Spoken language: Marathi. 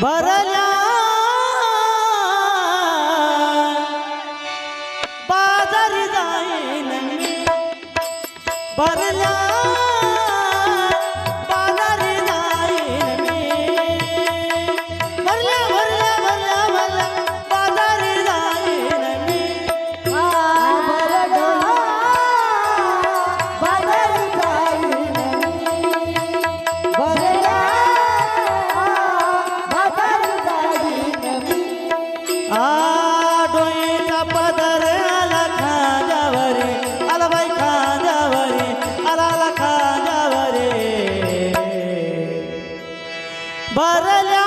भरल्या बाजारी जाईन मी भरल्या बाजारी जाईन मी भरल्या भरल्या भरल्या भरल्या बाजारी जाईन मी भरल्या बाजारी जाईन मी भरल्या बाजारी जाईन मी डोईचा पदर आला खांद्यावरे आला बाई खांद्यावरे आला खांद्यावरे भरल्या